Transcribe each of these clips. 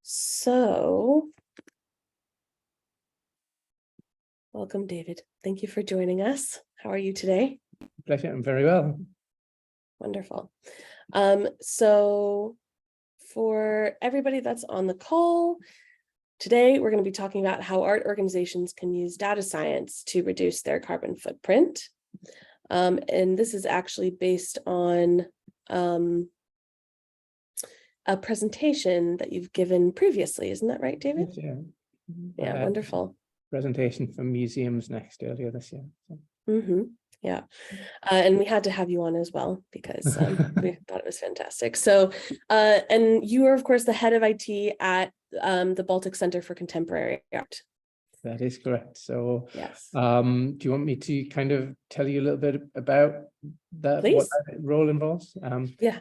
So, welcome, David. Thank you for joining us. How are you today? Pleasure. I'm very well. Wonderful. So for everybody that's on the call, today we're going to be talking about how art organizations can use data science to reduce their carbon footprint. And this is actually based on a presentation that you've given previously. Isn't that right, David? Yeah. Yeah, wonderful. Presentation for museums earlier this year. So. Yeah. And we had to have you on as well because we thought it was fantastic. So, and you are, of course, the head of IT at the Baltic Center for Contemporary Art. That is correct. So, yes. Do you want me to kind of tell you a little bit about that, Please. what that role involves? Yeah.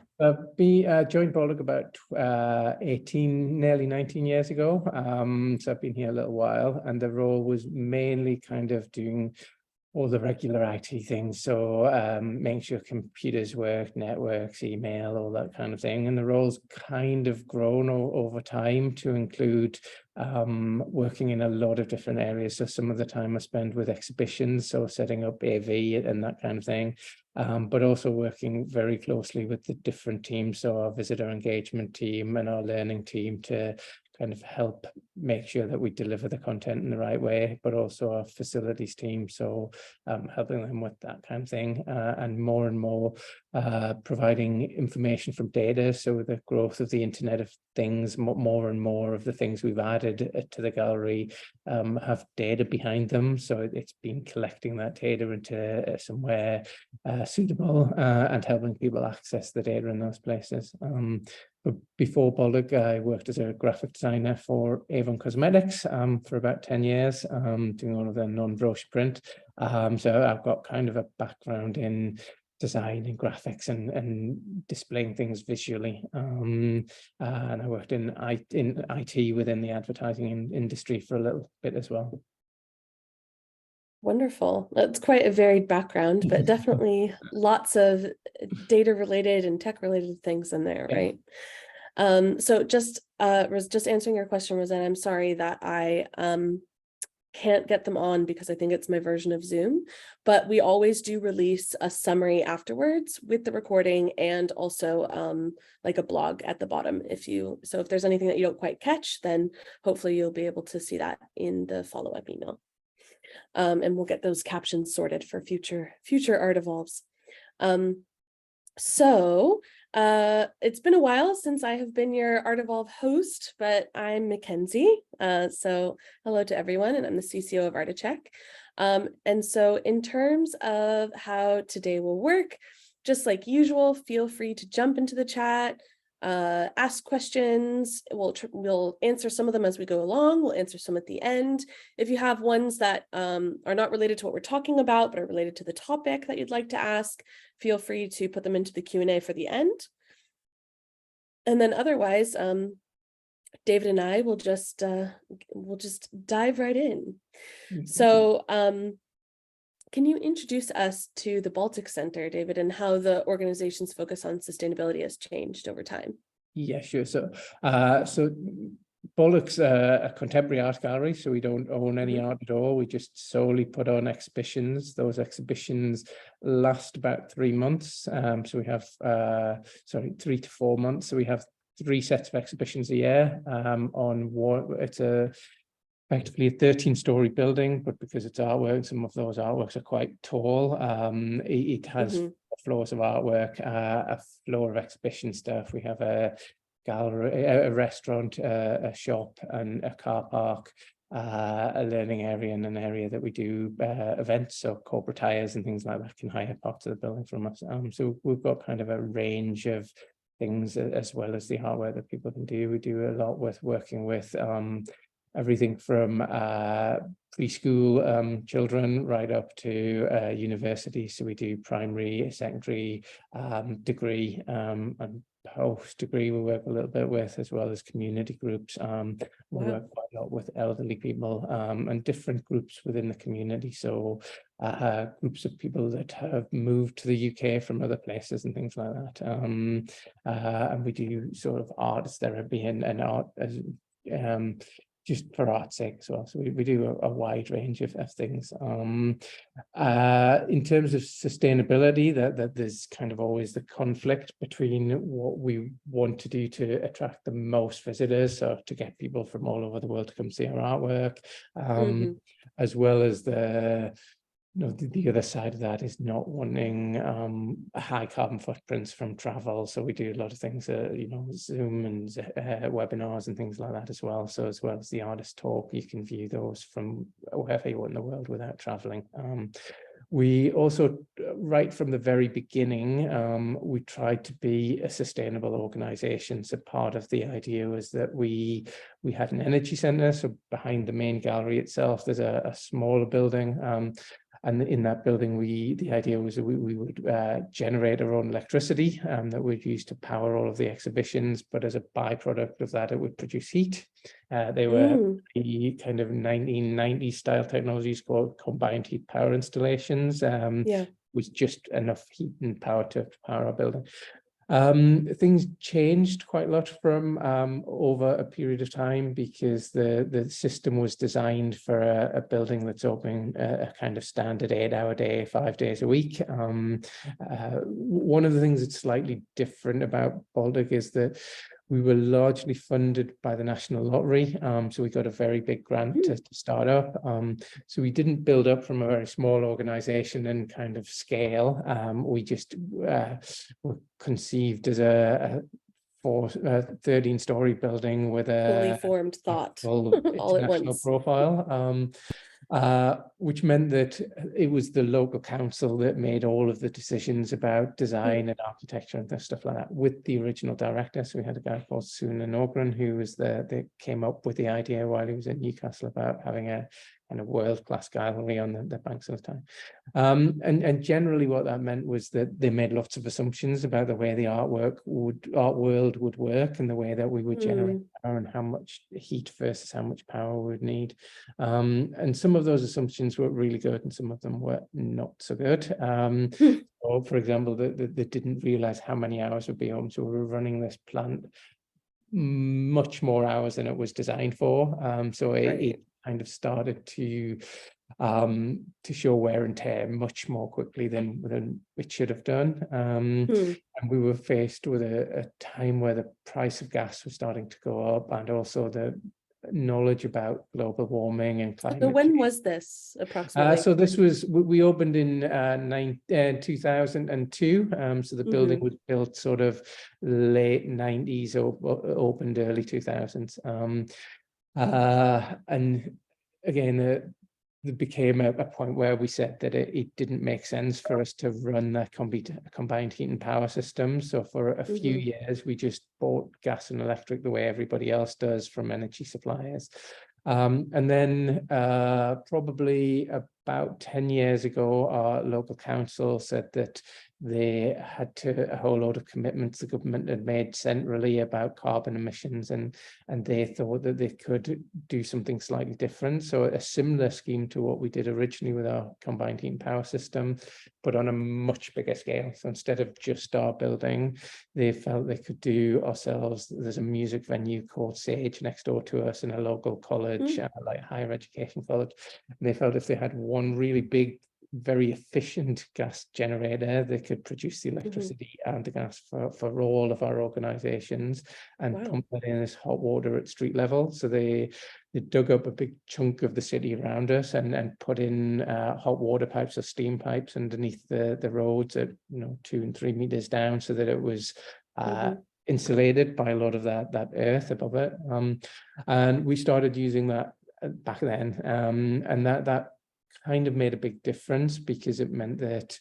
Joined Baltic about 18, nearly 19 years ago. So I've been here a little while, and the role was mainly kind of doing all the regular IT things, so making sure computers work, networks, email, all that kind of thing. And the role's kind of grown over time to include working in a lot of different areas. So some of the time I spend with exhibitions, so setting up AV and that kind of thing, but also working very closely with the different teams, so our visitor engagement team and our learning team, to kind of help make sure that we deliver the content in the right way, but also our facilities team, so helping them with that kind of thing, and more providing information from data. So the growth of the Internet of Things, more and more of the things we've added to the gallery have data behind them, so it's been collecting that data into somewhere suitable and helping people access the data in those places. But before Baltic, I worked as a graphic designer for Avon Cosmetics for about 10 years, doing all of their non-brochure print. So I've got kind of a background in design and graphics and displaying things visually. And I worked in IT within the advertising industry for a little bit as well. Wonderful. That's quite a varied background, but definitely lots of data related and tech related things in there, Yeah. right? So just answering your question, Rosanna, I'm sorry that I can't get them on because I think it's my version of Zoom, but we always do release a summary afterwards with the recording, and also like a blog at the bottom. So if there's anything that you don't quite catch, then hopefully you'll be able to see that in the follow-up email. And we'll get those captions sorted for future ArtEvolves. So it's been a while since I have been your ArtEvolve host, but I'm Mackenzie. So hello to everyone, and I'm the CCO of ArtEcheck. And so in terms of how today will work, just like usual, feel free to jump into the chat, ask questions. We'll answer some of them as we go along. We'll answer some at the end. If you have ones that are not related to what we're talking about, but are related to the topic that you'd like to ask, feel free to put them into the Q&A for the end. And then otherwise, David and I will just dive right in. Mm-hmm. So can you introduce us to the Baltic Center, David, and how the organization's focus on sustainability has changed over time? Yeah, sure. So Baltic's a contemporary art gallery, so we don't own any art at all. We just solely put on exhibitions. Those exhibitions last about 3 months. So we have 3 to 4 months. So we have 3 sets of exhibitions a year. It's effectively a 13-story building, but because it's artwork, some of those artworks are quite tall. It has floors of artwork, a floor of exhibition stuff. We have a gallery, a restaurant, a shop, and a car park, a learning area, and an area that we do events. So corporate hires and things like that can hire parts of the building from us. So we've got kind of a range of things, as well as the hardware that people can do. We do a lot with working with everything from preschool children right up to university. So we do primary, secondary, degree, and post-degree we work a little bit with, as well as community groups. We work quite a lot with elderly people and different groups within the community. So groups of people that have moved to the UK from other places and things like that. And we do sort of arts therapy and art as just for art's sake as well. So we do a wide range of things. In terms of sustainability, that there's kind of always the conflict between what we want to do to attract the most visitors, so to get people from all over the world to come see our artwork, as well as the other side of that is not wanting high carbon footprints from travel. So we do a lot of things, Zoom and webinars and things like that as well. So as well as the artist talk, you can view those from wherever you want in the world without traveling. We also, right from the very beginning, we tried to be a sustainable organization. So part of the idea was that we had an energy center. So behind the main gallery itself, there's a smaller building. And in that building, the idea was that we would generate our own electricity that we'd use to power all of the exhibitions. But as a byproduct of that, it would produce heat. They were the kind of 1990s style technologies called combined heat power installations. Was just enough heat and power to power our building. Things changed quite a lot from over a period of time, because the system was designed for a building that's open a kind of standard 8-hour day, 5 days a week. One of the things that's slightly different about Baltic is that we were largely funded by the National Lottery, so we got a very big grant to start up. So we didn't build up from a very small organization and kind of scale. We just were conceived as a 13-story building with a fully formed thought full all at international once. profile. Which meant that it was the local council that made all of the decisions about design and architecture and stuff like that, with the original director. So we had a guy called Sunan Ogren, who was that came up with the idea while he was in Newcastle about having a kind of world-class gallery on the banks of the Tyne. And generally what that meant was that they made lots of assumptions about the way the art world would work, and the way that we would generate power, and how much heat versus how much power we would need. And some of those assumptions were really good, and some of them were not so good. So for example, they didn't realize how many hours would be home. So we were running this plant much more hours than it was designed for. So it kind of started to show wear and tear much more quickly than it should have done. And we were faced with a time where the price of gas was starting to go up, and also the knowledge about global warming and climate. So when was this approximately? So this was, we opened in 2002. So the building was built sort of late 90s, or opened early 2000s. And again, there became a point where we said that it didn't make sense for us to run that combined heat and power system. So for a few years, we just bought gas and electric the way everybody else does from energy suppliers. And then probably about 10 years ago, our local council said that they had a whole load of commitments the government had made centrally about carbon emissions, and they thought that they could do something slightly different. So a similar scheme to what we did originally with our combined heat and power system, but on a much bigger scale. So instead of just our building, they felt they could do ourselves. There's a music venue called Sage next door to us in a local college, like higher education college. And they felt if they had one really big, very efficient gas generator, they could produce the electricity and the gas for all of our organizations, and pump that in as hot water at street level. So they dug up a big chunk of the city around us and put in hot water pipes or steam pipes underneath the roads at 2 and 3 meters down, so that it was insulated by a lot of that earth above it. And we started using that back then, and that kind of made a big difference, because it meant that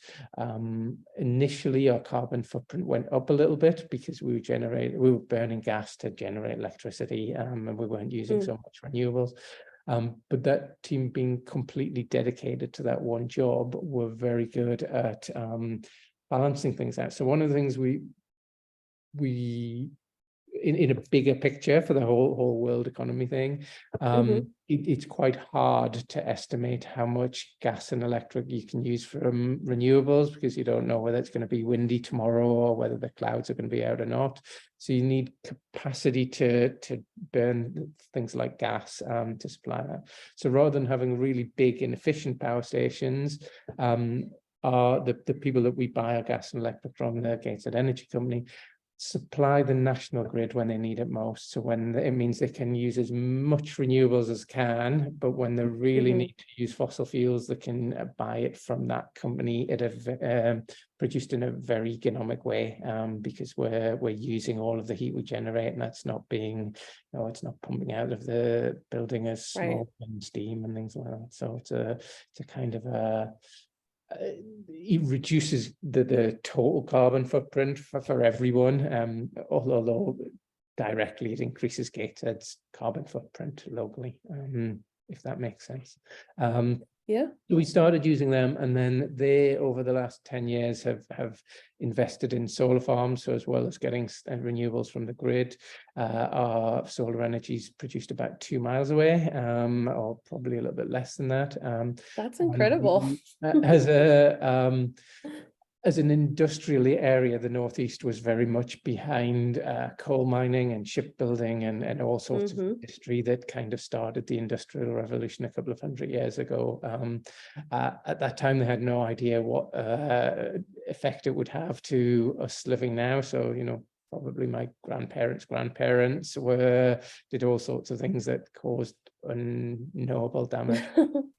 initially our carbon footprint went up a little bit, because we were burning gas to generate electricity, and we weren't using so much renewables. But that team, being completely dedicated to that one job, were very good at balancing things out. So one of the things we in a bigger picture for the whole world economy thing, it's quite hard to estimate how much gas and electric you can use from renewables, because you don't know whether it's going to be windy tomorrow or whether the clouds are going to be out or not. So you need capacity to burn things like gas to supply that. So rather than having really big inefficient power stations, are the people that we buy our gas and electric from, the Gateshead Energy Company, supply the national grid when they need it most. So when it means they can use as much renewables as can, but when they really need to use fossil fuels, they can buy it from that company at a produced in a very economic way, because we're using all of the heat we generate, and that's not being, it's not pumping out of the building as smoke and steam and things like that. So it's a kind of a it reduces the total carbon footprint for everyone, although directly it increases Gateshead's carbon footprint locally, if that makes sense. Yeah. So we started using them, and then they, over the last 10 years, have invested in solar farms. So as well as getting renewables from the grid, our solar energy is produced about 2 miles away, or probably a little bit less than that. That's incredible. As an industrial area, the Northeast was very much behind coal mining and shipbuilding and all sorts of industry that kind of started the Industrial Revolution a couple of 100 years ago. At that time, they had no idea what effect it would have to us living now. So, probably my grandparents' grandparents did all sorts of things that caused unknowable damage.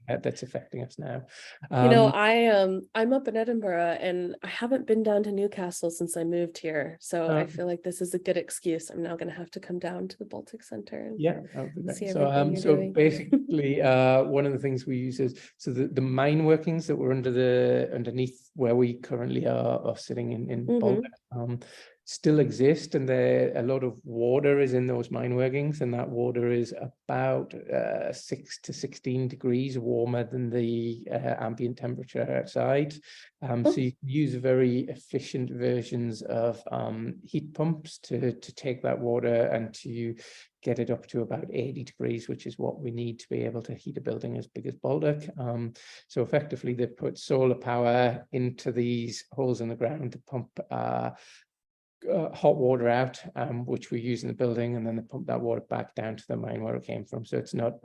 That's affecting us now. I'm up in Edinburgh, and I haven't been down to Newcastle since I moved here. So I feel like this is a good excuse. I'm now going to have to come down to the Baltic Center and see everything you're doing. Basically, one of the things we use is the mine workings that were underneath where we currently are sitting in Baltic. Still exist, and a lot of water is in those mine workings, and that water is about 6 to 16 degrees warmer than the ambient temperature outside. So you can use very efficient versions of heat pumps to take that water and to get it up to about 80 degrees, which is what we need to be able to heat a building as big as Baltic. So effectively, they put solar power into these holes in the ground to pump hot water out, which we use in the building, and then they pump that water back down to the mine where it came from. So it's not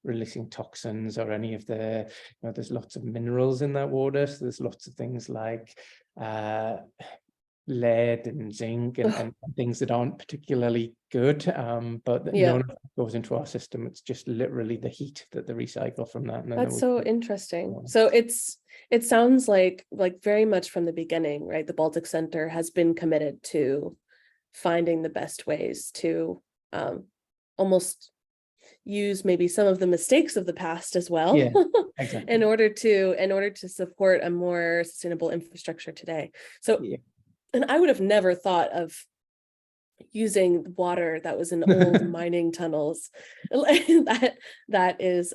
releasing toxins or any of the, there's lots of minerals in that water. So there's lots of things like lead and zinc and things that aren't particularly good, but none of that goes into our system. It's just literally the heat that they recycle from that. And that's so interesting. So it sounds like very much from the beginning, right? The Baltic Center has been committed to finding the best ways to almost use maybe some of the mistakes of the past as well, exactly. in order to support a more sustainable infrastructure today. So and I would have never thought of using water that was in old mining tunnels. That is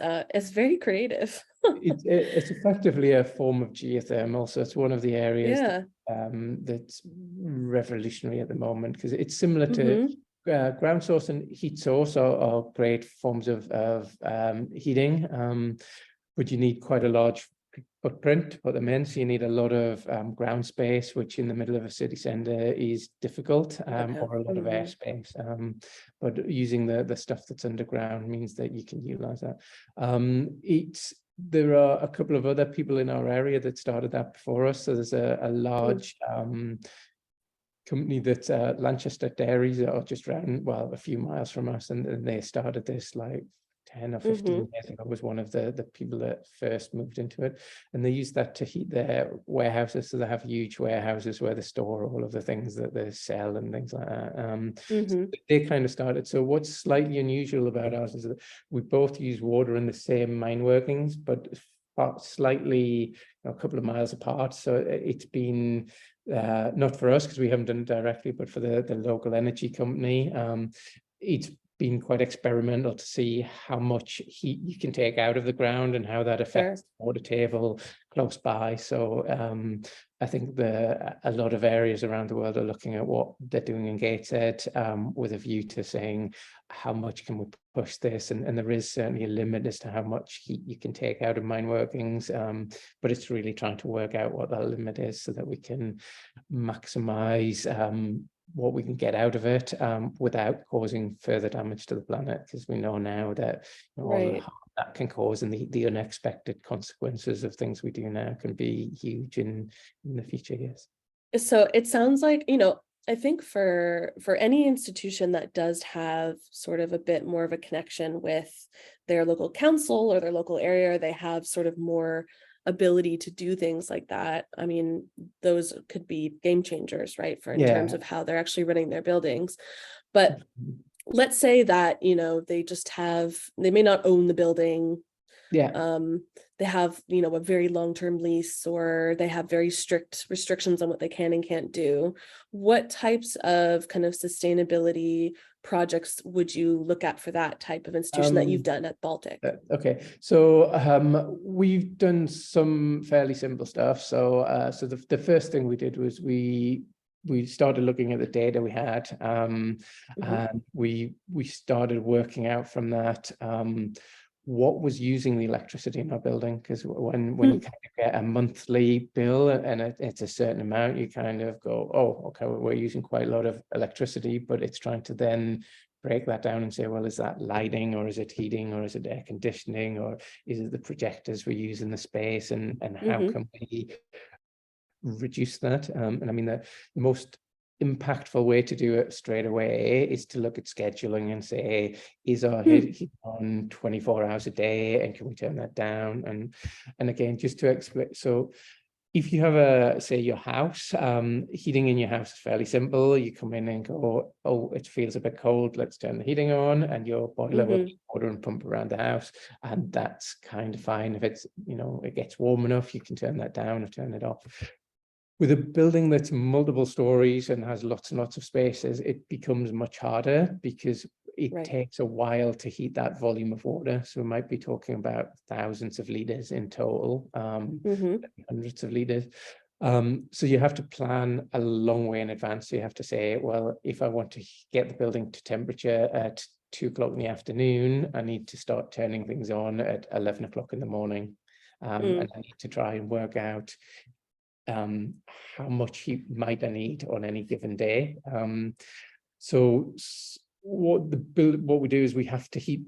very creative. It's effectively a form of geothermal, so it's one of the areas that's revolutionary at the moment, because it's similar to ground source and heat source are great forms of heating, but you need quite a large footprint to put them in, so you need a lot of ground space, which in the middle of a city centre is difficult, or a lot of airspace, but using the stuff that's underground means that you can utilize that. There are a couple of other people in our area that started that before us. So there's a large company that's Lanchester Dairies that are just around, a few miles from us, and they started this like 10 or 15 years ago. Was one of the people that first moved into it, and they use that to heat their warehouses. So they have huge warehouses where they store all of the things that they sell and things like that. So they kind of started. So what's slightly unusual about ours is that we both use water in the same mine workings, but slightly a couple of miles apart. So it's been not for us because we haven't done it directly, but for the local energy company, it's been quite experimental to see how much heat you can take out of the ground and how that affects the water table close by. So I think a lot of areas around the world are looking at what they're doing in Gateshead with a view to saying how much can we push this, and there is certainly a limit as to how much heat you can take out of mine workings, but it's really trying to work out what that limit is so that we can maximize what we can get out of it without causing further damage to the planet, because we know now that all the harm that can cause and the unexpected consequences of things we do now can be huge in the future years. So it sounds like, I think for any institution that does have sort of a bit more of a connection with their local council or their local area, they have sort of more ability to do things like that. I mean, those could be game changers, right? In terms of how they're actually running their buildings. But let's say that, they may not own the building. They have, a very long-term lease, or they have very strict restrictions on what they can and can't do. What types of kind of sustainability projects would you look at for that type of institution that you've done at Baltic? Okay, so we've done some fairly simple stuff. So the first thing we did was we started looking at the data we had, and we started working out from that what was using the electricity in our building, because when you kind of get a monthly bill and it's a certain amount, you kind of go, oh, okay, we're using quite a lot of electricity, but it's trying to then break that down and say, well, is that lighting, or is it heating, or is it air conditioning, or is it the projectors we use in the space, and how can we reduce that? And I mean, the most impactful way to do it straight away is to look at scheduling and say, is our heat on 24 hours a day, and can we turn that down? And again, just to explain, so if you have say your house, heating in your house is fairly simple. You come in and go, oh, it feels a bit cold, let's turn the heating on, and your boiler will water and pump around the house, and that's kind of fine. If it's, it gets warm enough, you can turn that down or turn it off. With a building that's multiple stories and has lots and lots of spaces, it becomes much harder, because it takes a while to heat that volume of water. So we might be talking about thousands of liters in total, hundreds of liters. So you have to plan a long way in advance. So you have to say, well, if I want to get the building to temperature at 2 o'clock in the afternoon, I need to start turning things on at 11 o'clock in the morning. And I need to try and work out how much heat might I need on any given day. So what we do is we have to heat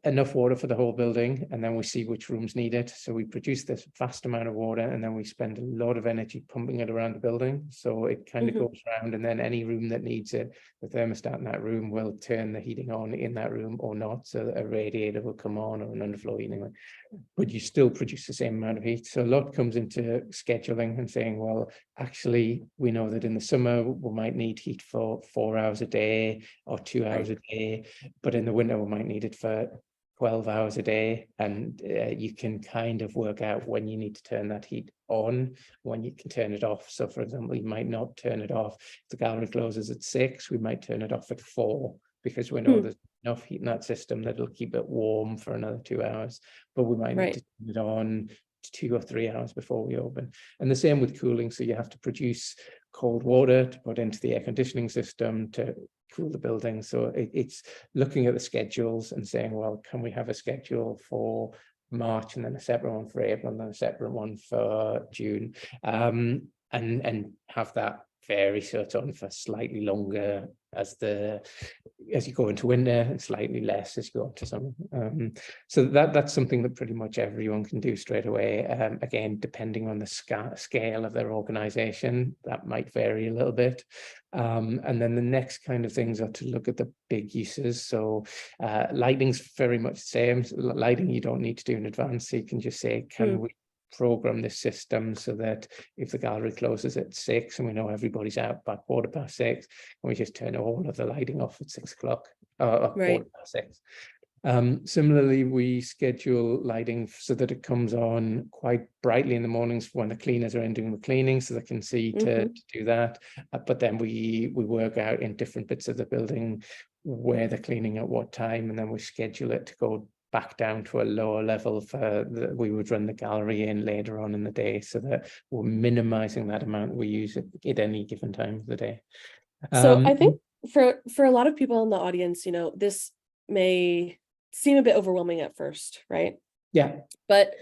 enough water for the whole building, and then we see which rooms need it. So we produce this vast amount of water, and then we spend a lot of energy pumping it around the building. So it kind of goes around, and then any room that needs it, the thermostat in that room will turn the heating on in that room or not. So a radiator will come on, or an underfloor heating, but you still produce the same amount of heat. So a lot comes into scheduling and saying, well, actually, we know that in the summer we might need heat for 4 hours a day or 2 hours a day, but in the winter we might need it for 12 hours a day. And you can kind of work out when you need to turn that heat on, when you can turn it off. So for example, you might not turn it off. If the gallery closes at 6, we might turn it off at 4, because we know there's enough heat in that system that it'll keep it warm for another 2 hours, but we might need to turn it on 2 or 3 hours before we open. And the same with cooling. So you have to produce cold water to put into the air conditioning system to cool the building. So it's looking at the schedules and saying, well, can we have a schedule for March, and then a separate one for April, and then a separate one for June, and have that vary, so it's on for slightly longer as you go into winter, and slightly less as you go into summer. So that's something that pretty much everyone can do straight away. Again, depending on the scale of their organization, that might vary a little bit. And then the next kind of things are to look at the big uses. So lighting's very much the same. Lighting you don't need to do in advance. So you can just say, can we program this system so that if the gallery closes at 6 and we know everybody's out by 6:15, and we just turn all of the lighting off at 6 o'clock, 6:15. Similarly, we schedule lighting so that it comes on quite brightly in the mornings when the cleaners are in doing the cleaning, so they can see to do that. But then we work out in different bits of the building where they're cleaning at what time, and then we schedule it to go back down to a lower level we would run the gallery in later on in the day, so that we're minimizing that amount we use at any given time of the day. So I think for a lot of people in the audience, this may seem a bit overwhelming at first, right? Yeah. But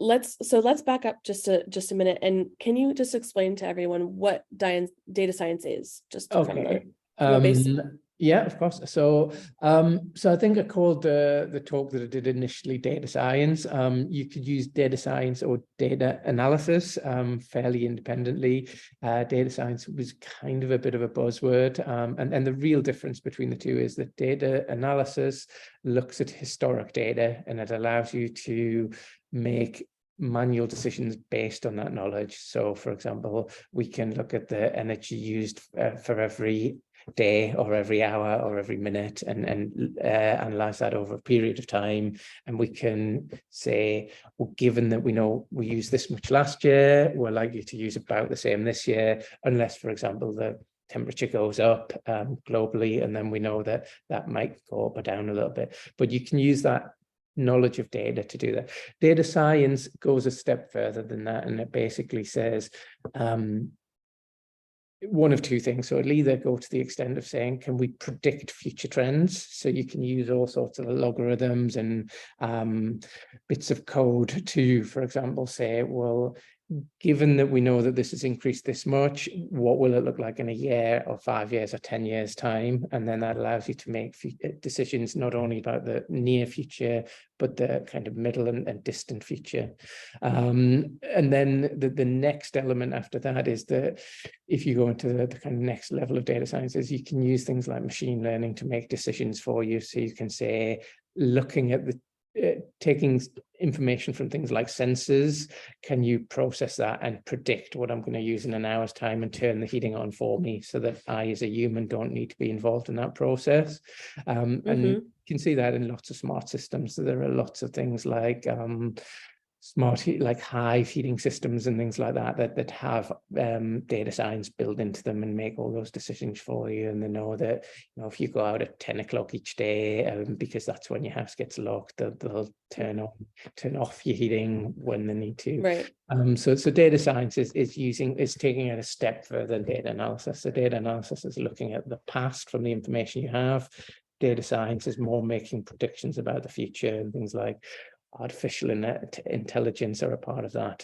let's back up just a minute, and can you just explain to everyone what data science is, just Okay. from a basic. Yeah, of course. So I think I called the talk that I did initially data science. You could use data science or data analysis fairly independently. Data science was kind of a bit of a buzzword. And the real difference between the two is that data analysis looks at historic data, and it allows you to make manual decisions based on that knowledge. So, for example, we can look at the energy used for every day or every hour or every minute and analyze that over a period of time. And we can say, well, given that we know we used this much last year, we're likely to use about the same this year, unless, for example, the temperature goes up globally, and then we know that that might go up or down a little bit. But you can use that knowledge of data to do that. Data science goes a step further than that, and it basically says one of two things. So it'll either go to the extent of saying, can we predict future trends? So you can use all sorts of logarithms and bits of code to, for example, say, well, given that we know that this has increased this much, what will it look like in a year or 5 years or 10 years time? And then that allows you to make decisions not only about the near future, but the kind of middle and distant future. And then the next element after that is that if you go into the kind of next level of data sciences, you can use things like machine learning to make decisions for you. So you can say, looking at the taking information from things like sensors, can you process that and predict what I'm going to use in an hour's time and turn the heating on for me, so that I, as a human, don't need to be involved in that process? And you can see that in lots of smart systems. So there are lots of things like smart, like Hive heating systems and things like that have data science built into them and make all those decisions for you. And they know that, if you go out at 10 o'clock each day, because that's when your house gets locked, they'll turn off your heating when they need to. Right. So data science is taking it a step further than data analysis. So data analysis is looking at the past from the information you have. Data science is more making predictions about the future, and things like artificial intelligence are a part of that.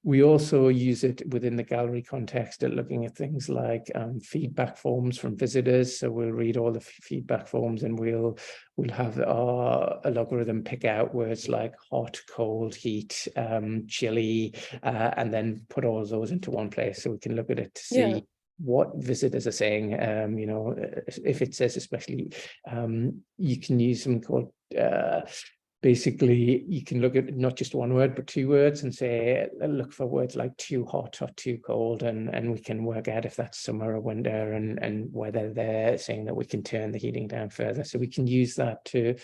We also use it within the gallery context at looking at things like feedback forms from visitors. So we'll read all the feedback forms, and we'll have a logarithm pick out words like hot, cold, heat, chilly, and then put all of those into one place, so we can look at it to see what visitors are saying. If it says, especially, you can use something called basically, you can look at not just one word, but two words, and say, look for words like too hot or too cold, and we can work out if that's summer or winter, and whether they're saying that we can turn the heating down further. So we can use that to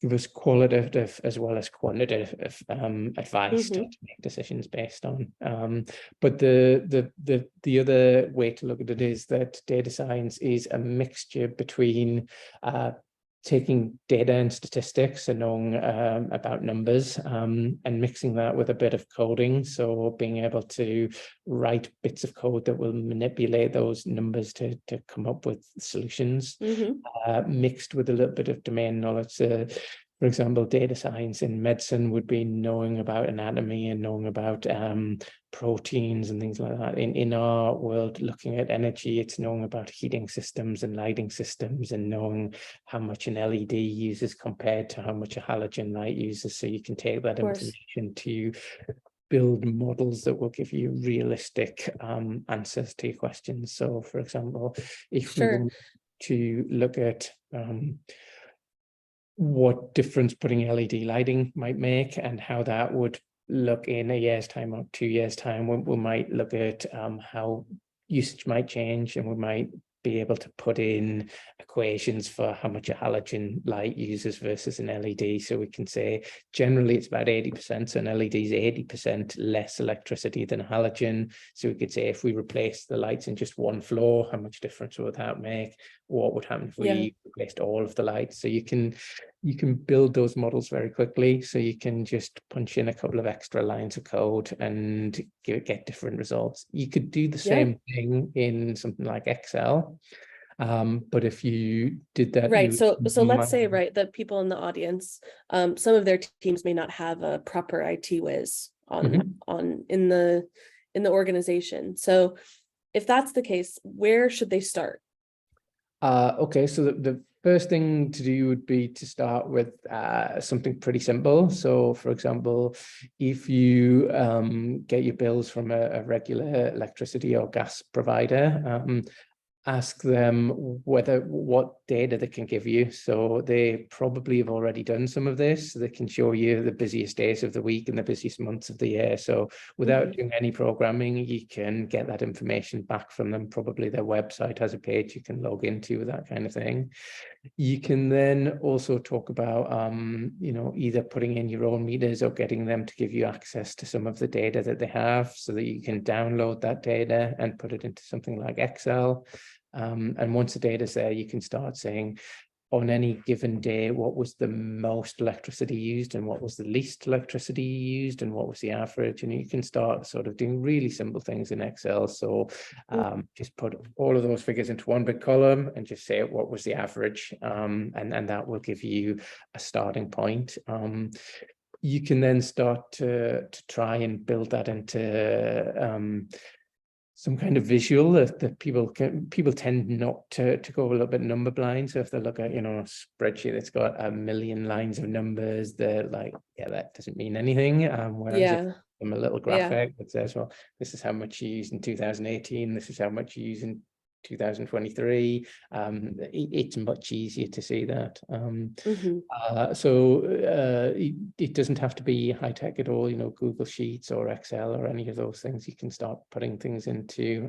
give us qualitative as well as quantitative advice to make decisions based on. But the other way to look at it is that data science is a mixture between taking data and statistics and knowing about numbers, and mixing that with a bit of coding. So being able to write bits of code that will manipulate those numbers to come up with solutions, mixed with a little bit of domain knowledge. For example, data science in medicine would be knowing about anatomy and knowing about proteins and things like that. In our world, looking at energy, it's knowing about heating systems and lighting systems, and knowing how much an LED uses compared to how much a halogen light uses. So you can take that information to build models that will give you realistic answers to your questions. So, for example, if we want to look at what difference putting LED lighting might make and how that would look in a year's time or 2 years' time, we might look at how usage might change, and we might be able to put in equations for how much a halogen light uses versus an LED. So we can say generally it's about 80%. So an LED is 80% less electricity than a halogen. So we could say if we replace the lights in just one floor, how much difference would that make? What would happen if we replaced all of the lights? So you can build those models very quickly. So you can just punch in a couple of extra lines of code and get different results. You could do the same thing in something like Excel. But if you did that, right. So let's say, right, that people in the audience, some of their teams may not have a proper IT whiz in the organization. So if that's the case, where should they start? Okay, so the first thing to do would be to start with something pretty simple. So, for example, if you get your bills from a regular electricity or gas provider, ask them what data they can give you. So they probably have already done some of this. They can show you the busiest days of the week and the busiest months of the year. So without doing any programming, you can get that information back from them. Probably their website has a page you can log into, that kind of thing. You can then also talk about, either putting in your own meters or getting them to give you access to some of the data that they have so that you can download that data and put it into something like Excel. And once the data's there, you can start saying, on any given day, what was the most electricity used and what was the least electricity used and what was the average? And you can start sort of doing really simple things in Excel. So just put all of those figures into one big column and just say what was the average, and that will give you a starting point. You can then start to try and build that into some kind of visual that people tend not to go a little bit number blind. So if they look at, a spreadsheet that's got 1 million lines of numbers, they're like, yeah, that doesn't mean anything. Whereas if I'm a little graphic that says, well, this is how much you used in 2018, this is how much you use in 2023, it's much easier to see that. So it doesn't have to be high tech at all, Google Sheets or Excel or any of those things. You can start putting things into,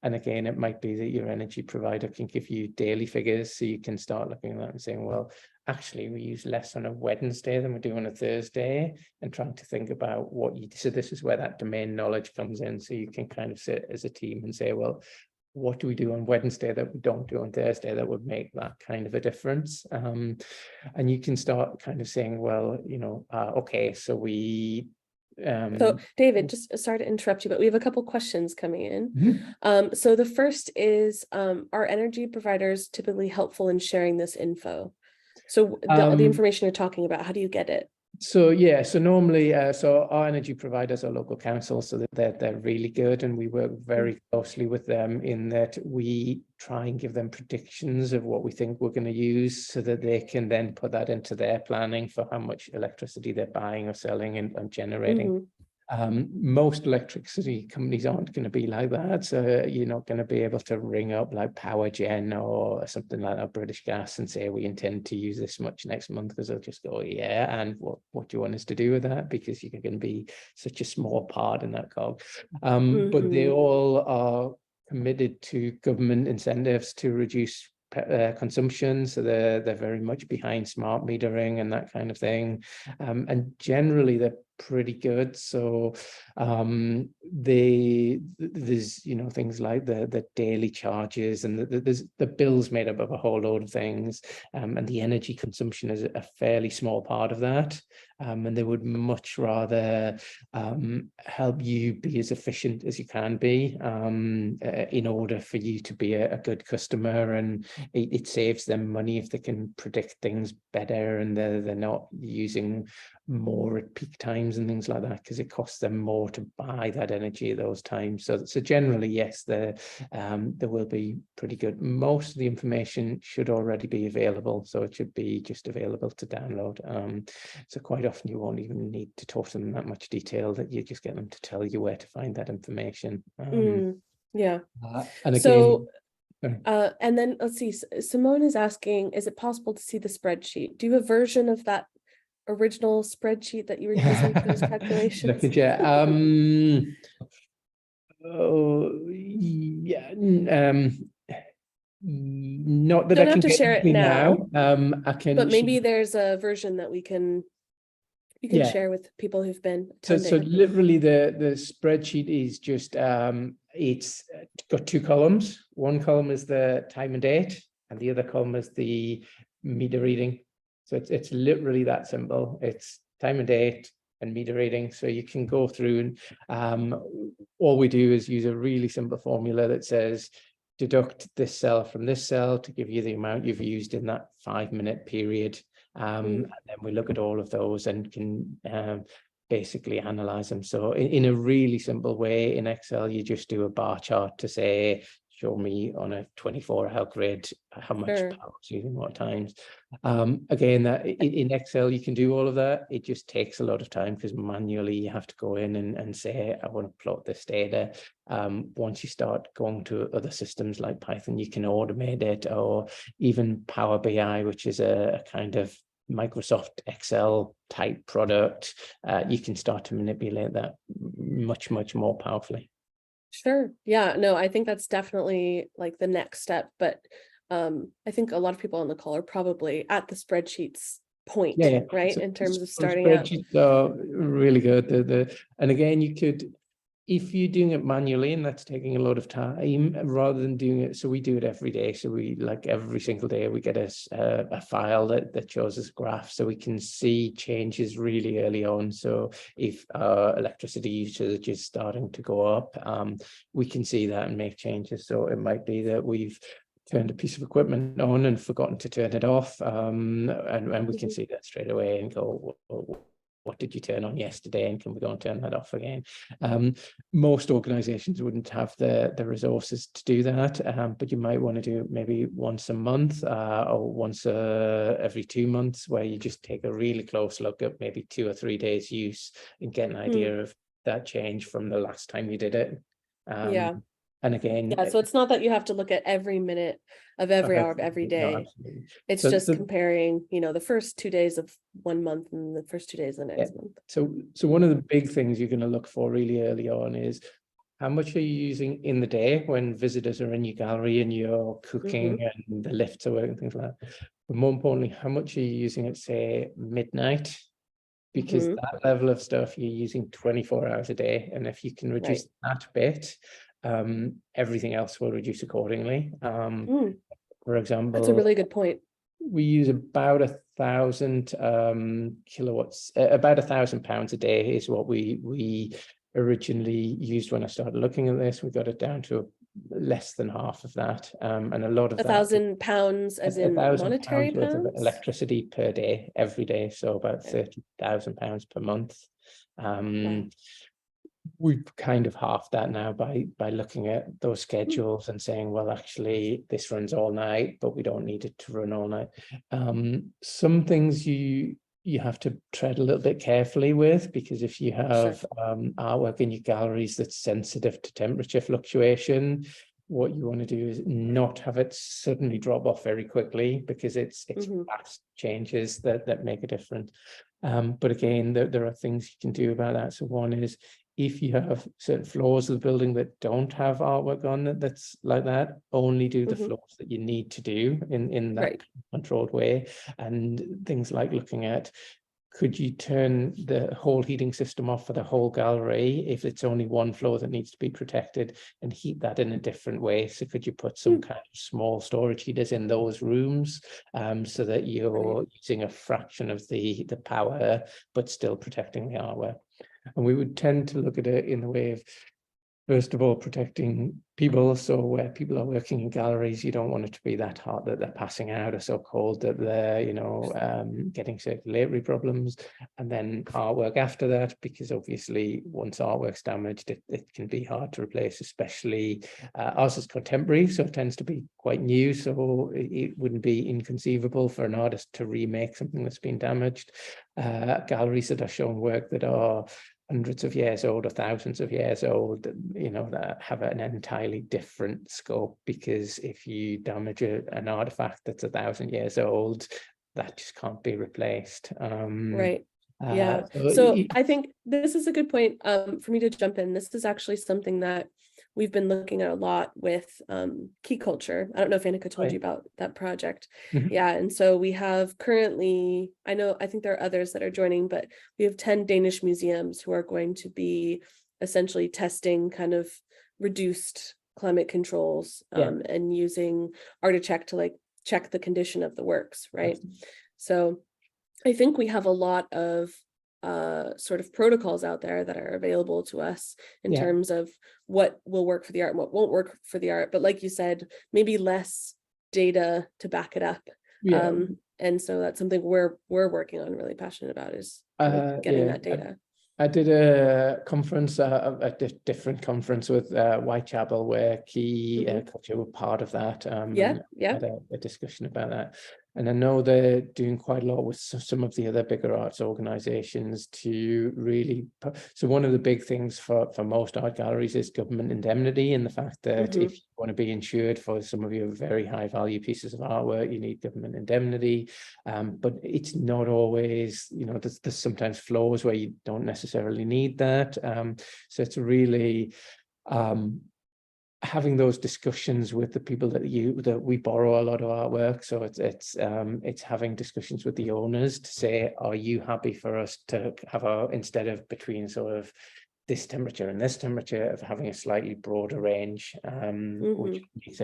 and again, it might be that your energy provider can give you daily figures, so you can start looking at that and saying, well, actually we use less on a Wednesday than we do on a Thursday, and trying to think about so this is where that domain knowledge comes in. So you can kind of sit as a team and say, well, what do we do on Wednesday that we don't do on Thursday that would make that kind of a difference? And you can start kind of saying, well, okay, so we... So David, just sorry to interrupt you, but we have a couple questions coming in. So the first is, are energy providers typically helpful in sharing this info? So the information you're talking about, how do you get it? So yeah, so normally, so our energy providers are local councils, so that they're really good, and we work very closely with them in that we try and give them predictions of what we think we're going to use, so that they can then put that into their planning for how much electricity they're buying or selling and generating. Most electricity companies aren't going to be like that, so you're not going to be able to ring up like Power Gen or something like that, British Gas, and say we intend to use this much next month, because they'll just go, yeah, and what do you want us to do with that, because you're going to be such a small part in that cog. But they all are committed to government incentives to reduce consumption, so they're very much behind smart metering and that kind of thing, and generally they're pretty good. So there's things like the daily charges, and there's the bills made up of a whole load of things, and the energy consumption is a fairly small part of that, and they would much rather help you be as efficient as you can be, in order for you to be a good customer, and it saves them money if they can predict things better, and they're not using more at peak times and things like that, because it costs them more to buy that energy at those times. So generally, yes, they will be pretty good. Most of the information should already be available, so it should be just available to download. So quite often you won't even need to talk to them in that much detail, that you just get them to tell you where to find that information. Yeah. And again, so and then let's see, Simone is asking, is it possible to see the spreadsheet? Do you have a version of that original spreadsheet that you were using for those calculations? Oh, yeah. Not that I Don't have can to get share it into now. now, I can, but maybe there's a version that you can yeah. share with people who've been So attending. literally the spreadsheet is just, it's got two columns. One column is the time and date, and the other column is the meter reading. So it's literally that simple. It's time and date and meter reading. So you can go through and all we do is use a really simple formula that says deduct this cell from this cell to give you the amount you've used in that 5-minute period. And then we look at all of those and can basically analyze them. So in a really simple way in Excel, you just do a bar chart to say, show me on a 24-hour grid how much Sure. power is using what times. Again, that in Excel, you can do all of that. It just takes a lot of time because manually you have to go in and say, I want to plot this data. Once you start going to other systems like Python, you can automate it, or even Power BI, which is a kind of Microsoft Excel type product. You can start to manipulate that much more powerfully. Sure. Yeah, no, I think that's definitely like the next step, but I think a lot of people on the call are probably at the spreadsheets point, Yeah. right? So, In terms of so starting out. spreadsheets are really good. And again, you could, if you're doing it manually and that's taking a lot of time, rather than doing it, so we do it every day. So we, like, every single day we get a file that shows us a graph, so we can see changes really early on. So if electricity usage is starting to go up, we can see that and make changes. So it might be that we've turned a piece of equipment on and forgotten to turn it off, and we can see that straight away and go, what did you turn on yesterday, and can we go and turn that off again? Most organizations wouldn't have the resources to do that, but you might want to do it maybe once a month, or once every 2 months, where you just take a really close look at maybe 2 or 3 days use and get an idea of that change from the last time you did it. Yeah. And again, Yeah, so it's not that you have to look at every minute of every hour of every no, day. absolutely. It's So just comparing, the first 2 days of 1 month and the first 2 days of the next month. So one of the big things you're going to look for really early on is how much are you using in the day when visitors are in your gallery and you're cooking and the lifts are working, things like that. But more importantly, how much are you using at, say, midnight? Because that level of stuff you're using 24 hours a day. And if you can reduce that bit, everything else will reduce accordingly. For example, that's a really good point. We use about 1,000 kilowatts, about £1,000 a day is what we originally used when I started looking at this. We got it down to less than half of that, and a lot of that, £1,000 as in monetary £1,000 worth of pounds? electricity per day, every day, so about £30,000 per month. Wow. We've kind of halved that now by looking at those schedules and saying, well, actually this runs all night, but we don't need it to run all night. Some things you have to tread a little bit carefully with, because if you have artwork in your galleries that's sensitive to temperature fluctuation, what you want to do is not have it suddenly drop off very quickly, because it's fast changes that make a difference. But again, there are things you can do about that. So one is, if you have certain floors of the building that don't have artwork on it that's like that, only do the floors that you need to do in that controlled way. And things like looking at, could you turn the whole heating system off for the whole gallery if it's only one floor that needs to be protected, and heat that in a different way? So could you put some kind of small storage heaters in those rooms, so that you're using a fraction of the power but still protecting the artwork? And we would tend to look at it in the way of, first of all, protecting people. So where people are working in galleries, you don't want it to be that hot that they're passing out, or so cold that they're, getting circulatory problems. And then artwork after that, because obviously once artwork's damaged, it can be hard to replace, especially ours is contemporary, so it tends to be quite new. So it wouldn't be inconceivable for an artist to remake something that's been damaged. Galleries that are showing work that are hundreds of years old or thousands of years old, that have an entirely different scope, because if you damage an artifact that's 1,000 years old, that just can't be replaced. Yeah. So I think this is a good point for me to jump in. This is actually something that we've been looking at a lot with key culture. I don't know if Annika told you about that project. Mhm. Yeah, and so we have currently, I think there are others that are joining, but we have 10 Danish museums who are going to be essentially testing kind of reduced climate controls and using ArtEcheck to like check the condition of the works, right? So I think we have a lot of sort of protocols out there that are available to us in terms of what will work for the art and what won't work for the art. But like you said, maybe less data to back it up. And so that's something we're working on, really passionate about, is kind of getting that data. I did a conference, a different conference with Whitechapel, where key culture were part of that. Yeah. Had a discussion about that. And I know they're doing quite a lot with some of the other bigger arts organizations to really. So one of the big things for most art galleries is government indemnity, and the fact that if you want to be insured for some of your very high value pieces of artwork, you need government indemnity. But it's not always, there's sometimes flaws where you don't necessarily need that. So it's really having those discussions with the people that we borrow a lot of artwork. So it's having discussions with the owners to say, are you happy for us to have instead of between sort of this temperature and this temperature, of having a slightly broader range, which makes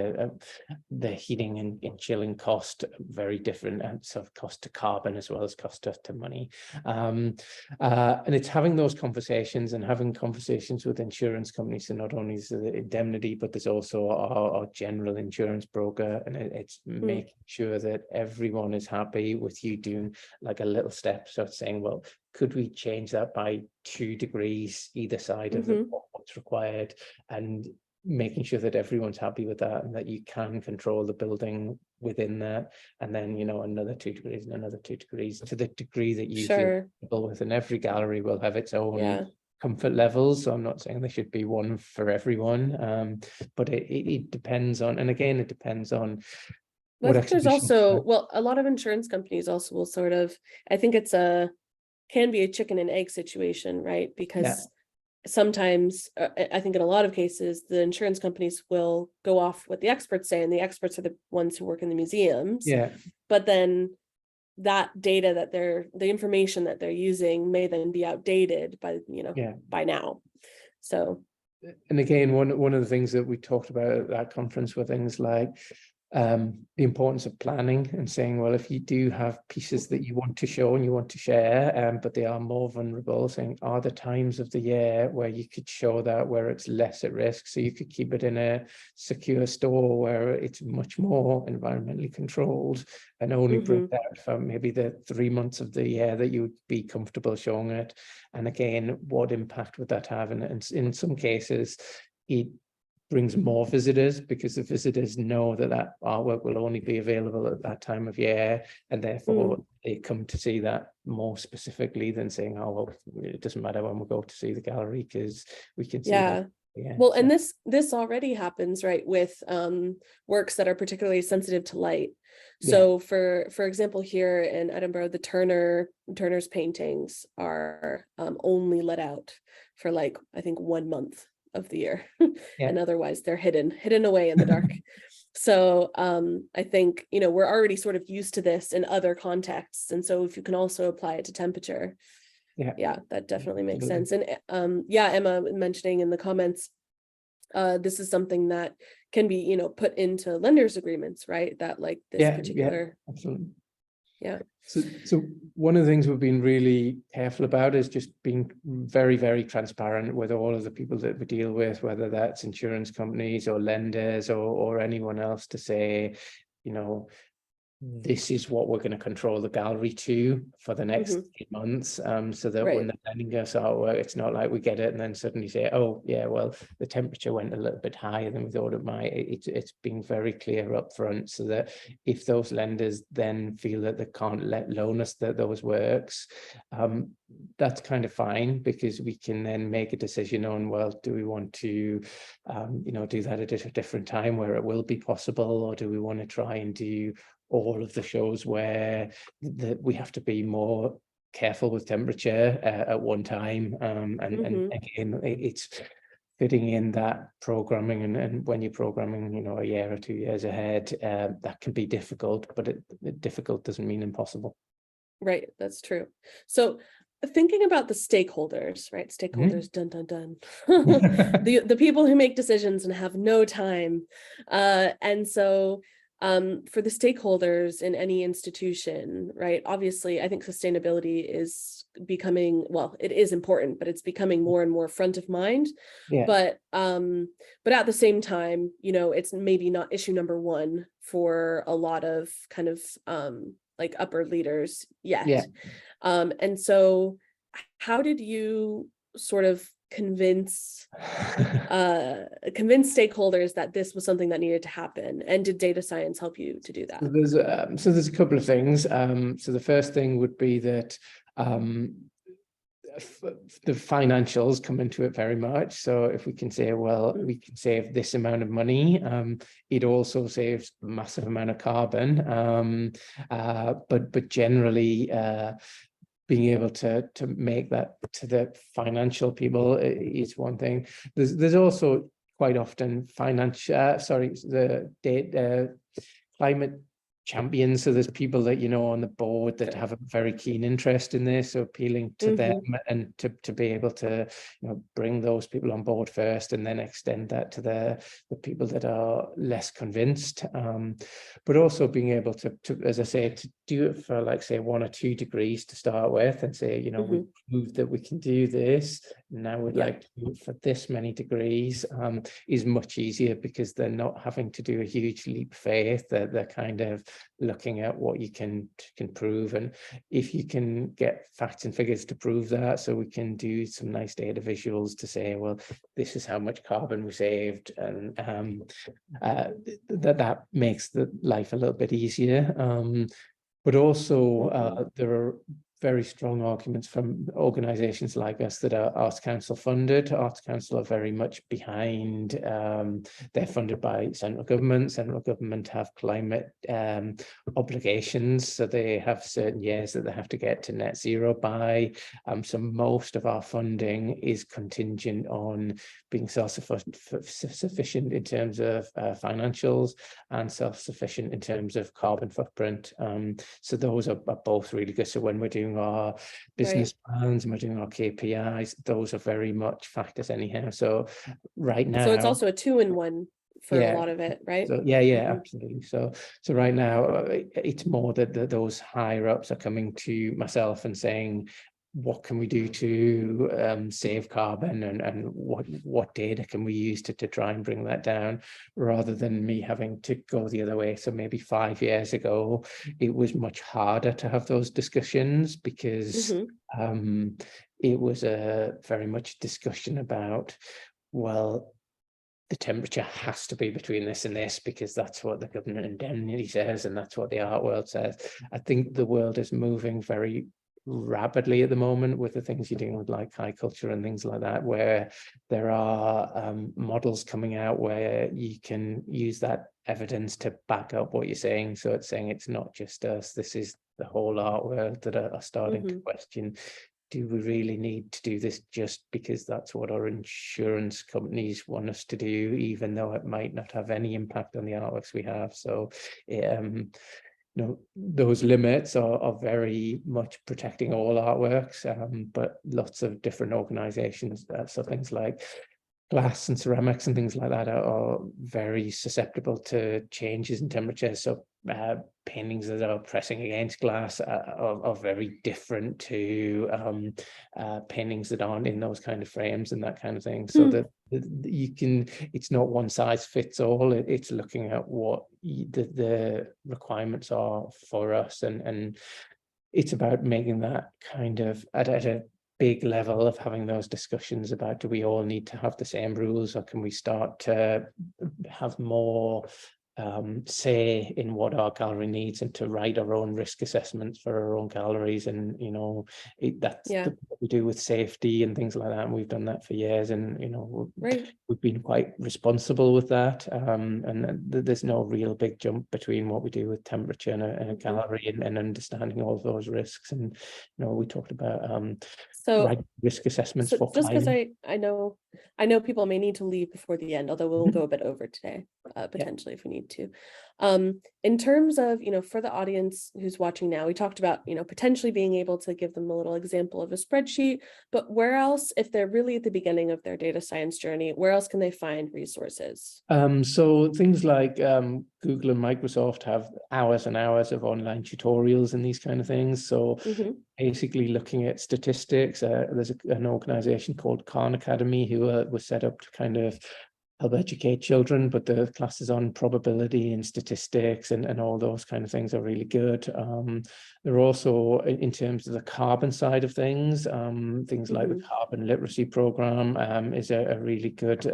the heating and chilling cost very different, and sort of cost to carbon as well as cost to money. And it's having those conversations and having conversations with insurance companies. So not only is the indemnity, but there's also our general insurance broker, and it's making sure that everyone is happy with you doing like a little step. So it's saying, well, could we change that by 2 degrees either side of what's required, and making sure that everyone's happy with that, and that you can control the building within that. And then, another 2 degrees and another 2 degrees to the degree that you feel comfortable with. And every gallery will have its own comfort levels. So I'm not saying there should be one for everyone, but it depends on, and again, it depends on what exhibition. There's also, a lot of insurance companies also will sort of, I think can be a chicken and egg situation, right? Because sometimes, I think in a lot of cases, the insurance companies will go off what the experts say, and the experts are the ones who work in the museums. But then that data that the information that they're using may then be outdated by now. So. And again, one of the things that we talked about at that conference were things like the importance of planning and saying, well, if you do have pieces that you want to show and you want to share, but they are more vulnerable, saying, are there times of the year where you could show that, where it's less at risk, so you could keep it in a secure store where it's much more environmentally controlled, and only bring that for maybe the 3 months of the year that you would be comfortable showing it. And again, what impact would that have? And in some cases, it brings more visitors, because the visitors know that artwork will only be available at that time of year, and therefore they come to see that more specifically than saying, oh, well, it doesn't matter when we go to see the gallery because we can see that. Well, and this already happens, right, with works that are particularly sensitive to light. So for example, here in Edinburgh, the Turner's paintings are only let out for I think 1 month of the year, and otherwise they're hidden away in the dark. So I think we're already sort of used to this in other contexts, and so if you can also apply it to temperature, that definitely makes sense. And Emma mentioning in the comments, this is something that can be put into lenders agreements, right? That this particular absolutely. So one of the things we've been really careful about is just being very, very transparent with all of the people that we deal with, whether that's insurance companies or lenders or anyone else, to say, this is what we're going to control the gallery to for the next 8 months, so that when they're lending us artwork, it's not like we get it and then suddenly say, oh yeah, well, the temperature went a little bit higher than we thought it might. It's being very clear up front, so that if those lenders then feel that they can't loan us those works, that's kind of fine, because we can then make a decision on, well, do we want to do that at a different time where it will be possible, or do we want to try and do all of the shows where we have to be more careful with temperature at one time, and again, it's fitting in that programming, and when you're programming, you know, a year or 2 years ahead, that can be difficult, but difficult doesn't mean impossible. Right, that's true. So thinking about the stakeholders, right? Stakeholders, dun dun dun. The people who make decisions and have no time. And so for the stakeholders in any institution, right? Obviously, I think sustainability is becoming, well, it is important, but it's becoming more and more front of mind. Yeah, But at the same time, you know, it's maybe not issue number one for a lot of kind of like upper leaders yeah. yet. And so how did you sort of convince stakeholders that this was something that needed to happen? And did data science help you to do that? So there's a couple of things. So the first thing would be that the financials come into it very much. So if we can say, well, we can save this amount of money, it also saves a massive amount of carbon. But generally, being able to make that to the financial people is one thing. There's also quite often the data climate champions. So there's people that, you know, on the board that have a very keen interest in this, so appealing to them, and to be able to, you know, bring those people on board first and then extend that to the people that are less convinced. But also being able to, as I say, to do it for, like, say, 1 or 2 degrees to start with, and say, you know, we've proved that we can do this. Now we'd like to do it for this many degrees, is much easier, because they're not having to do a huge leap of faith. They're kind of looking at what you can prove, and if you can get facts and figures to prove that, so we can do some nice data visuals to say, well, this is how much carbon we saved, and that makes the life a little bit easier. But also there are very strong arguments from organizations like us that are Arts Council funded. Arts Council are very much behind, they're funded by central government. Central government have climate obligations, so they have certain years that they have to get to net zero by. So most of our funding is contingent on being self-sufficient in terms of financials, and self-sufficient in terms of carbon footprint. So those are both really good. So when we're doing our business plans and we're doing our KPIs, those are very much factors anyhow. So right now, so it's also a 2-in-1 for a lot of it, right? So absolutely. So right now, it's more that those higher ups are coming to myself and saying, what can we do to save carbon, and what data can we use to try and bring that down, rather than me having to go the other way. So maybe 5 years ago, it was much harder to have those discussions, because it was a very much discussion about, well, the temperature has to be between this and this, because that's what the government indemnity says, and that's what the art world says. I think the world is moving very rapidly at the moment with the things you're doing with, like, high culture and things like that, where there are models coming out where you can use that evidence to back up what you're saying. So it's saying it's not just us, this is the whole art world that are starting to question, do we really need to do this just because that's what our insurance companies want us to do, even though it might not have any impact on the artworks we have? So you know, those limits are very much protecting all artworks, but lots of different organizations, so things like glass and ceramics and things like that are very susceptible to changes in temperature. So paintings that are pressing against glass are very different to paintings that aren't in those kind of frames and that kind of thing. So that you can, it's not one size fits all. It's looking at what the requirements are for us, and it's about making that kind of at a big level of having those discussions about, do we all need to have the same rules, or can we start to have more say in what our gallery needs, and to write our own risk assessments for our own galleries? And you know, that's what we do with safety and things like that, and we've done that for years, and you know, we've been quite responsible with that, and there's no real big jump between what we do with temperature and a gallery, and understanding all of those risks. And you know, we talked about so writing risk assessments for just because climate. I know I know people may need to leave before the end, although we'll go a bit over today, potentially if we need to. In terms of, for the audience who's watching now, we talked about, potentially being able to give them a little example of a spreadsheet, but where else, if they're really at the beginning of their data science journey, where else can they find resources? So things like Google and Microsoft have hours and hours of online tutorials and these kind of things. So basically looking at statistics, there's an organization called Khan Academy who was set up to kind of help educate children, but the classes on probability and statistics and all those kind of things are really good. They're also, in terms of the carbon side of things, things like the carbon literacy program is a really good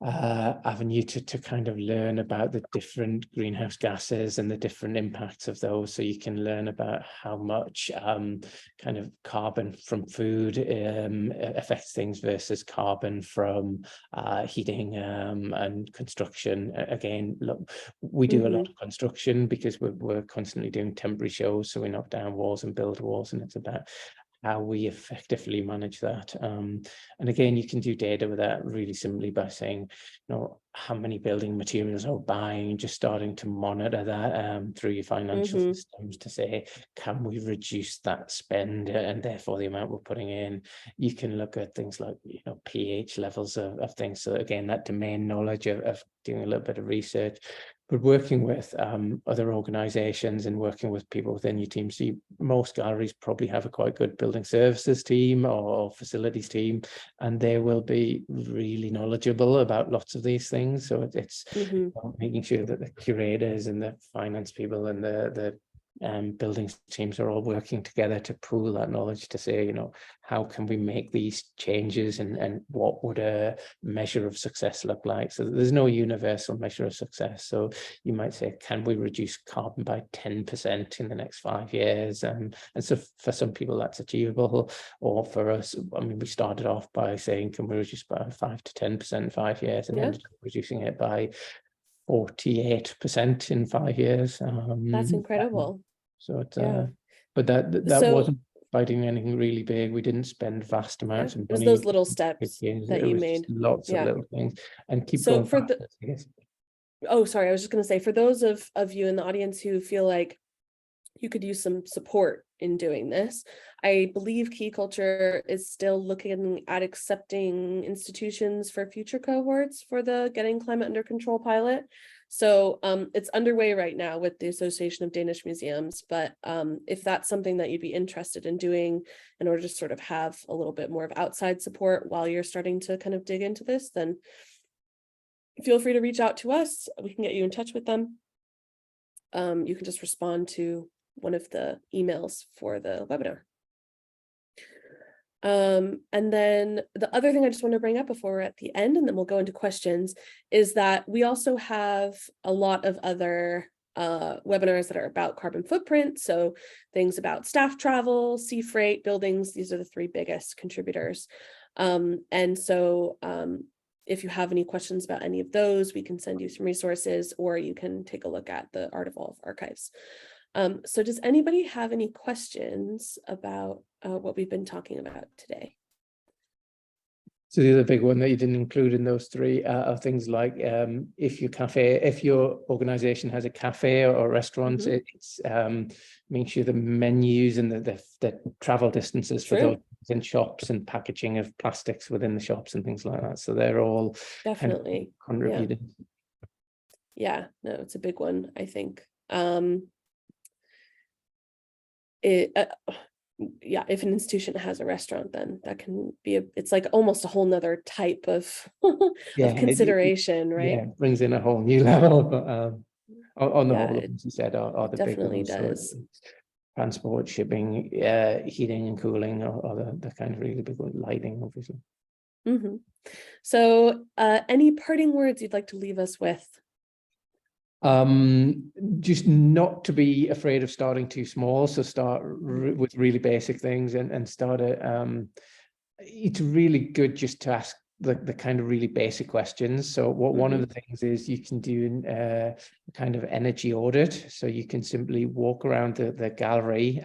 avenue to kind of learn about the different greenhouse gases and the different impacts of those, so you can learn about how much kind of carbon from food affects things versus carbon from heating and construction. Again, look, we do a lot of construction because we're constantly doing temporary shows, so we knock down walls and build walls, and it's about how we effectively manage that. And again, you can do data with that really simply by saying, how many building materials are buying, just starting to monitor that through your financial systems to say, can we reduce that spend and therefore the amount we're putting in? You can look at things like, pH levels of things. So again, that domain knowledge of doing a little bit of research, but working with other organizations and working with people within your team. So most galleries probably have a quite good building services team or facilities team, and they will be really knowledgeable about lots of these things. So it's making sure that the curators and the finance people and the building teams are all working together to pool that knowledge to say, how can we make these changes and what would a measure of success look like? So there's no universal measure of success. So you might say, can we reduce carbon by 10% in the next 5 years? And so for some people that's achievable, or for us, we started off by saying, can we reduce by 5 to 10% in 5 years, and ended up reducing it by 48% in 5 years. That's incredible. So it's but that wasn't fighting anything really big. We didn't spend vast amounts of it was money. those little steps that you made. Lots of little things, and keep so going. For the sorry, I was just going to say, for those of you in the audience who feel like you could use some support in doing this, I believe Key Culture is still looking at accepting institutions for future cohorts for the Getting Climate Under Control pilot. So it's underway right now with the Association of Danish Museums, but if that's something that you'd be interested in doing in order to sort of have a little bit more of outside support while you're starting to kind of dig into this, then feel free to reach out to us. We can get you in touch with them. You can just respond to one of the emails for the webinar. And then the other thing I just want to bring up before we're at the end, and then we'll go into questions, is that we also have a lot of other webinars that are about carbon footprint. So things about staff travel, sea freight, buildings, these are the 3 biggest contributors. And so if you have any questions about any of those, we can send you some resources, or you can take a look at the ArtEvolve archives. So does anybody have any questions about what we've been talking about today? So the other big one that you didn't include in those 3 are things like if your organization has a cafe or a restaurant, it's making sure the menus and the travel distances for those in shops and packaging of plastics within the shops and things like that. So they're all definitely kind of contributing. Yeah, no, it's a big one, I think. If an institution has a restaurant, then that can be it's like almost a whole nother type of consideration, right? Yeah, it brings in a whole new level, but on the whole, as you said, are the big ones. Does. So transport, shipping, heating and cooling are the kind of really big ones. Lighting, obviously. So any parting words you'd like to leave us with? Just not to be afraid of starting too small. So start with really basic things and start it. It's really good just to ask the kind of really basic questions. So one of the things is you can do a kind of energy audit. So you can simply walk around the gallery,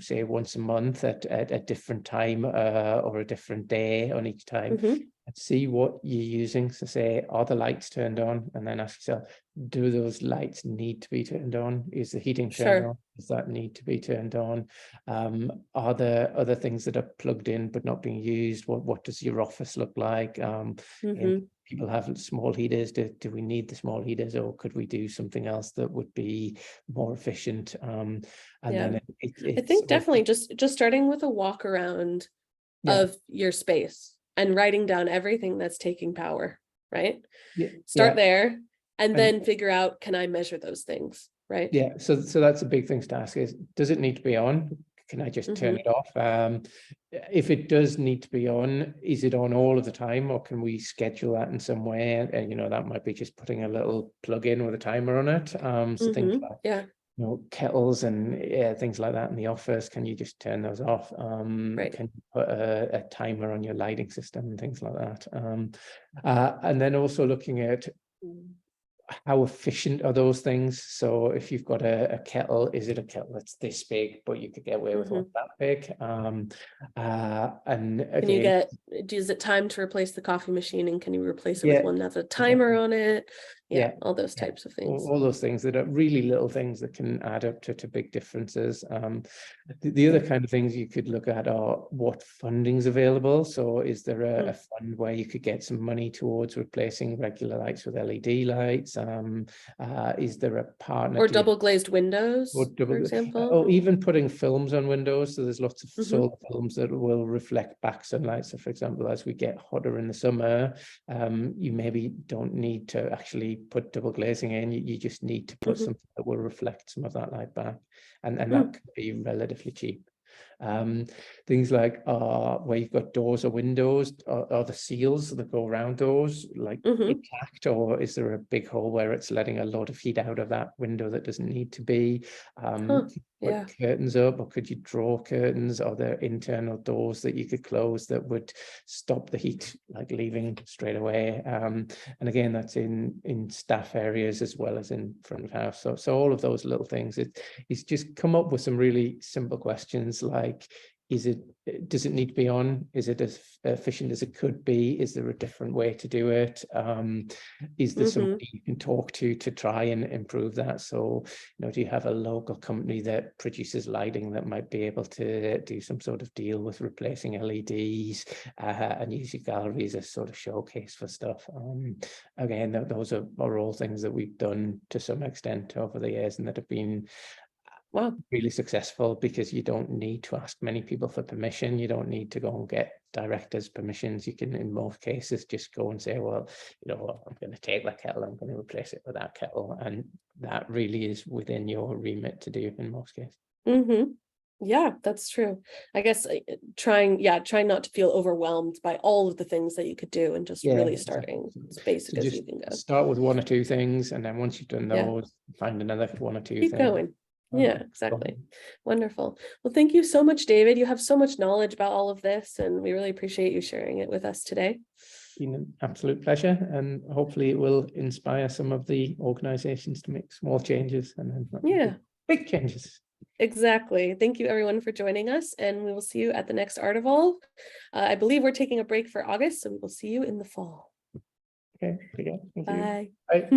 say once a month at a different time or a different day on each time, and see what you're using. So say, are the lights turned on? And then ask yourself, do those lights need to be turned on? Is the heating turned on? Does that need to be turned on? Are there other things that are plugged in but not being used? What does your office look like? People have small heaters. Do we need the small heaters, or could we do something else that would be more efficient? And then I think definitely just starting with a walk around of your space and writing down everything that's taking power, right? Start there and then figure out, can I measure those things, right? Yeah, so that's a big thing to ask is, does it need to be on? Can I just turn it off? If it does need to be on, is it on all of the time, or can we schedule that in some way? And that might be just putting a little plug in with a timer on it. So things like kettles and things like that in the office, can you just turn those off? Can you put a timer on your lighting system and things like that? And then also looking at how efficient are those things? So if you've got a kettle, is it a kettle that's this big, but you could get away with one that big? And again, is it time to replace the coffee machine, and can you replace it with one that's a timer on it? All those types of things. All those things that are really little things that can add up to big differences. The other kind of things you could look at are what funding's available. So is there a fund where you could get some money towards replacing regular lights with LED lights? Is there a partner? Or double glazed windows, for example? Or even putting films on windows. So there's lots of solar films that will reflect back sunlight. So for example, as we get hotter in the summer, you maybe don't need to actually put double glazing in. You just need to put something that will reflect some of that light back, and that could be relatively cheap. Things like where you've got doors or windows, are the seals that go around doors like intact, or is there a big hole where it's letting a lot of heat out of that window that doesn't need to be? Put curtains up, or could you draw curtains? Are there internal doors that you could close that would stop the heat like leaving straight away? And again, that's in staff areas as well as in front of house. So all of those little things, it's just come up with some really simple questions like, does it need to be on? Is it as efficient as it could be? Is there a different way to do it? Is there somebody you can talk to try and improve that? So, do you have a local company that produces lighting that might be able to do some sort of deal with replacing LEDs and use your galleries as sort of showcase for stuff? Again, those are all things that we've done to some extent over the years and that have been really successful, because you don't need to ask many people for permission. You don't need to go and get directors' permissions. You can, in most cases, just go and say, well, I'm going to take that kettle, I'm going to replace it with that kettle. And that really is within your remit to do in most cases. Yeah, that's true. I guess trying not to feel overwhelmed by all of the things that you could do, and just really starting as basic as you can go. Start with one or two things, and then once you've done those, find another one or two things. Keep going. Yeah, exactly. Wonderful. Well, thank you so much, David. You have so much knowledge about all of this, and we really appreciate you sharing it with us today. It's been an absolute pleasure, and hopefully it will inspire some of the organizations to make small changes and then big changes. Exactly. Thank you, everyone, for joining us, and we will see you at the next ArtEvolve. I believe we're taking a break for August, so we will see you in the fall. Okay. Thank you. Bye. Bye.